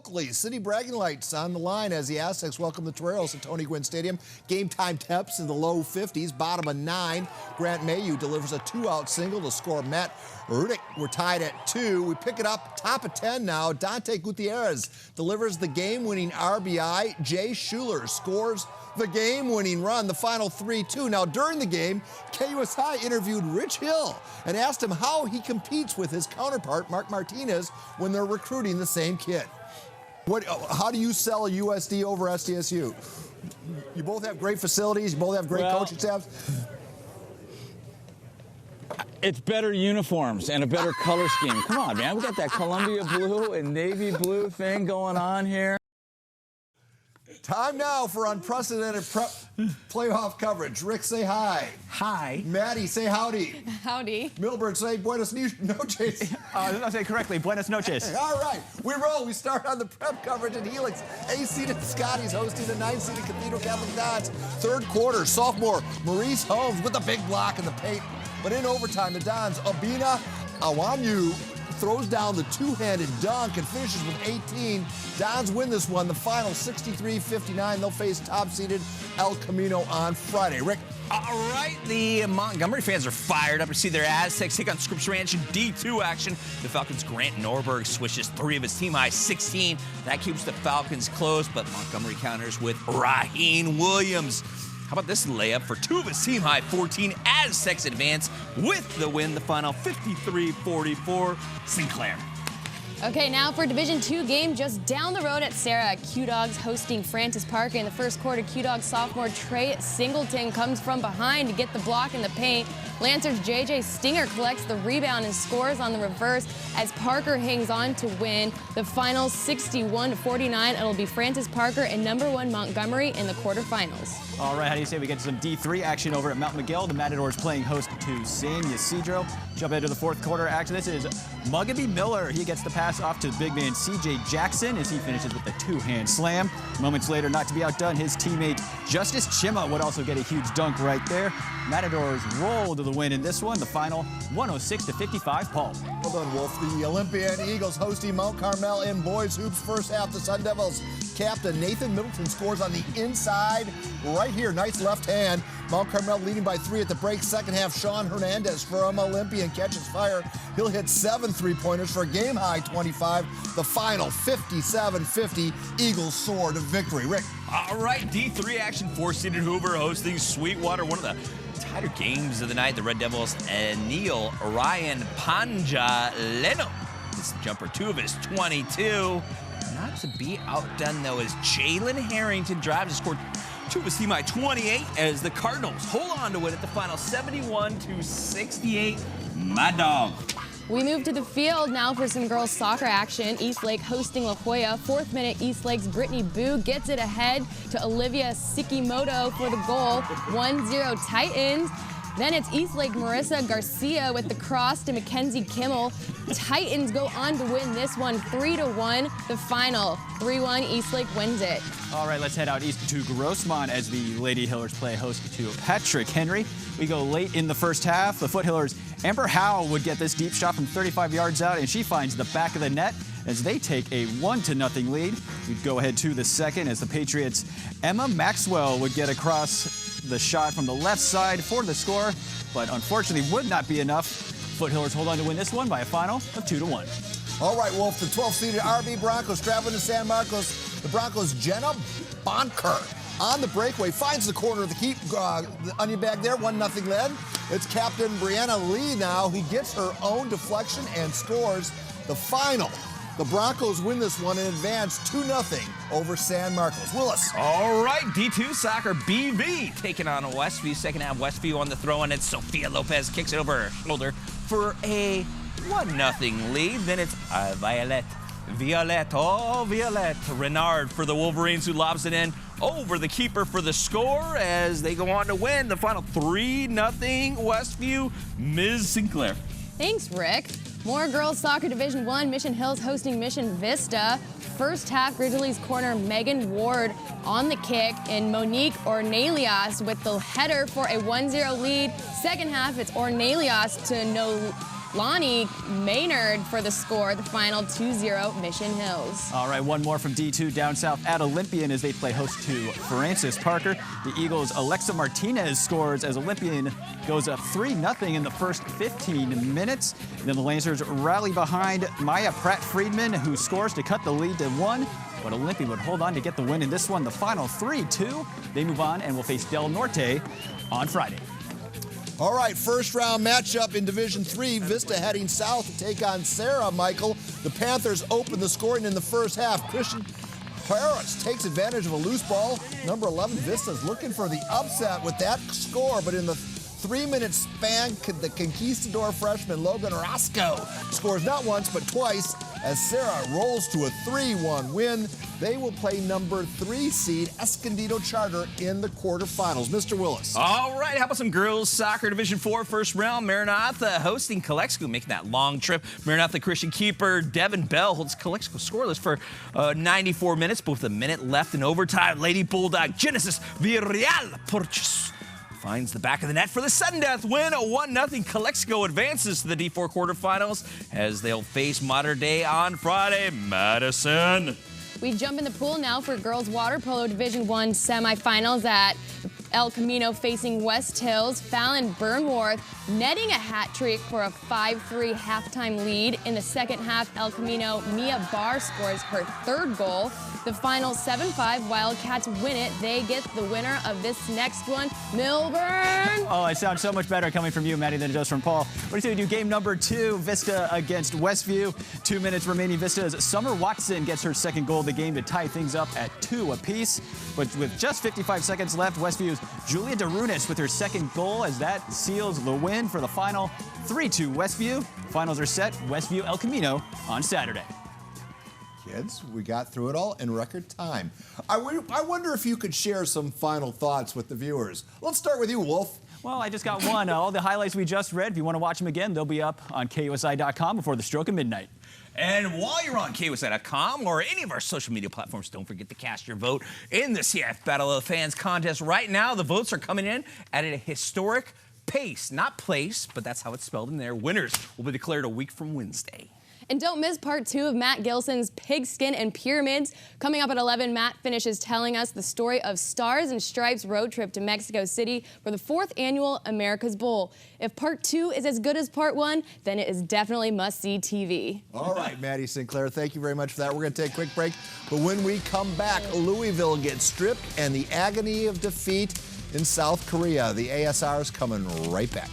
locally. City bragging lights on the line as the Aztecs welcome the Toreros at Tony Gwynn Stadium. Game time temps in the low 50s, bottom of 9. Grant Mayu delivers a 2-out single to score Matt Rudick. We're tied at 2. We pick it up, top of 10 now. Dante Gutierrez delivers the game-winning RBI. Jay Schuler scores the game-winning run, the final 3-2. Now, during the game, KUSI interviewed Rich Hill and asked him how he competes with his counterpart, Mark Martinez, when they're recruiting the same kid. How do you sell a USD over SDSU? You both have great facilities. You both have great coaching staffs. It's better uniforms and a better color scheme. Come on, man. We got that Columbia blue and navy blue thing going on here. Time now for unprecedented playoff coverage. Rick, say hi. Hi. Maddie, say howdy. Howdy. Milburn, say buenos noches. I'll say correctly, buenos noches. All right, we roll. We start on the prep coverage at Helix. A-seeded Scotties hosting the 9-seeded Cathedral Catholic Dons. Third quarter, sophomore Maurice Holmes with a big block in the paint. But in overtime, the Dons, Obina Awanyu throws down the two-handed dunk and finishes with 18. Dons win this one, the final 63-59. They'll face top-seeded El Camino on Friday. Rick? All right, the Montgomery fans are fired up to see their Aztecs take on Scripps Rancho D2 action. The Falcons' Grant Norberg swishes 3 of his team-high 16. That keeps the Falcons close, but Montgomery counters with Raheem Williams. How about this layup for 2 of his team-high 14? Aztecs advance with the win, the final 53-44. Sinclair. Okay, now for Division II game just down the road at Serra. Q-Dogs hosting Francis Park. In the first quarter, Q-Dogs sophomore Trey Singleton comes from behind to get the block in the paint. Lancers JJ Stinger collects the rebound and scores on the reverse as Parker hangs on to win the final 61-49. It'll be Francis Parker and #1 Montgomery in the quarterfinals. All right, how do you say we get some D3 action over at Mount Miguel? The Matadors playing host to San Ysidro. Jump into the fourth quarter action. This is Mugabe Miller. He gets the pass off to big man CJ Jackson as he finishes with a 2-hand slam. Moments later, not to be outdone, his teammate Justice Chima would also get a huge dunk right there. Matadors roll to the win in this one, the final 106-55, Paul. Well done, Wolf. The Olympian Eagles hosting Mount Carmel in boys hoops. First half, the Sun Devils captain Nathan Middleton scores on the inside right here. Nice left hand. Mount Carmel leading by 3 at the break. Second half, Sean Hernandez from Olympian catches fire. He'll hit 7 3-pointers for a game-high 25. The final 57-50. Eagles soar to victory. Rick. All right, D3 action, 4-seeded Hoover hosting Sweetwater. One of the tighter games of the night. The Red Devils and Neil Ryan Panja Leno. This jumper 2 of his 22. Not to be outdone, though, as Jalen Harrington drives to score 2 of his team-high 28 as the Cardinals hold on to win at the final 71-68. Mad Dog. We move to the field now for some girls soccer action. Eastlake hosting La Jolla. 4th minute, Eastlake's Brittany Boo gets it ahead to Olivia Sikimoto for the goal. 1-0 Titans. Then it's Eastlake Marissa Garcia with the cross to Mackenzie Kimmel. Titans go on to win this one 3-1. The final 3-1. Eastlake wins it. All right, let's head out east to Grossmont as the Lady Hillers play host to Patrick Henry. We go late in the first half. The Foothillers, Amber Howe would get this deep shot from 35 yards out, and she finds the back of the net as they take a 1-0 lead. We'd go ahead to the second as the Patriots' Emma Maxwell would get across the shot from the left side for the score, but unfortunately would not be enough. Foothillers hold on to win this one by a final of 2-1. All right, Wolf, the 12-seeded RB Broncos traveling to San Marcos. The Broncos' Jenna Bonker on the breakaway finds the corner of the keep, the onion bag there, 1-0 lead. It's Captain Brianna Lee now. He gets her own deflection and scores the final. The Broncos win this one and advance 2-0 over San Marcos. Willis. All right, D2 soccer, BV taking on Westview. Second half, Westview on the throw, and it's Sophia Lopez kicks it over her shoulder for a 1-0 lead. Then it's Violet Renard for the Wolverines, who lobs it in over the keeper for the score as they go on to win the final 3-0 Westview. Ms. Sinclair. Thanks, Rick. More girls soccer Division I. Mission Hills hosting Mission Vista. First half, Grizzlies corner Megan Ward on the kick, and Monique Ornelias with the header for a 1-0 lead. Second half, it's Ornelias to Lonnie Maynard for the score. The final 2-0 Mission Hills. All right, one more from D2 down south at Olympian as they play host to Francis Parker. The Eagles' Alexa Martinez scores as Olympian goes up 3-0 in the first 15 minutes. Then the Lancers rally behind Maya Pratt-Friedman, who scores to cut the lead to 1. But Olympian would hold on to get the win in this one. The final 3-2. They move on and will face Del Norte on Friday. All right, first round matchup in Division 3. Vista heading south to take on Serra, Michael. The Panthers open the scoring in the first half. Christian Harris takes advantage of a loose ball. Number 11, Vista's looking for the upset with that score, but in the 3-minute span, the Conquistador freshman Logan Roscoe scores not once but twice as Serra rolls to a 3-1 win. They will play number 3 seed Escondido Charter in the quarterfinals. Mr. Willis. All right, how about some girls soccer Division 4 first round? Maranatha hosting Calexico, making that long trip. Maranatha Christian keeper Devin Bell holds Calexico scoreless for 94 minutes, but with a minute left in overtime. Lady Bulldog Genesis Villarreal Porches finds the back of the net for the sudden death win. A 1-0 Calexico advances to the D4 quarterfinals as they'll face Modern Day on Friday. Madison. We jump in the pool now for girls water polo Division 1 semifinals at El Camino facing West Hills. Fallon Burnworth netting a hat trick for a 5-3 halftime lead. In the second half, El Camino Mia Barr scores her 3rd goal. The final 7-5 Wildcats win it. They get the winner of this next one, Milburn. Oh, it sounds so much better coming from you, Maddie, than it does from Paul. What do you say we do game number 2, Vista against Westview. 2 minutes remaining. Vista's Summer Watson gets her 2nd goal of the game to tie things up at 2 apiece. But with just 55 seconds left, Westview's Julia DeRunis with her 2nd goal as that seals the win for the final 3-2 Westview. Finals are set, Westview El Camino on Saturday. Kids, we got through it all in record time. I wonder if you could share some final thoughts with the viewers. Let's start with you, Wolf. Well, I just got one. All the highlights we just read, if you want to watch them again, they'll be up on KUSI.com before the stroke of midnight. And while you're on KUSI.com or any of our social media platforms, don't forget to cast your vote in the CF Battle of the Fans contest. Right now, the votes are coming in at a historic pace. Not place, but that's how it's spelled in there. Winners will be declared a week from Wednesday. And don't miss part 2 of Matt Gilson's Pigskin and Pyramids. Coming up at 11, Matt finishes telling us the story of Stars and Stripes' road trip to Mexico City for the 4th annual America's Bowl. If part 2 is as good as part 1, then it is definitely must-see TV. All right, Maddie Sinclair, thank you very much for that. We're going to take a quick break, but when we come back, Louisville gets stripped and the agony of defeat in South Korea. The ASR is coming right back.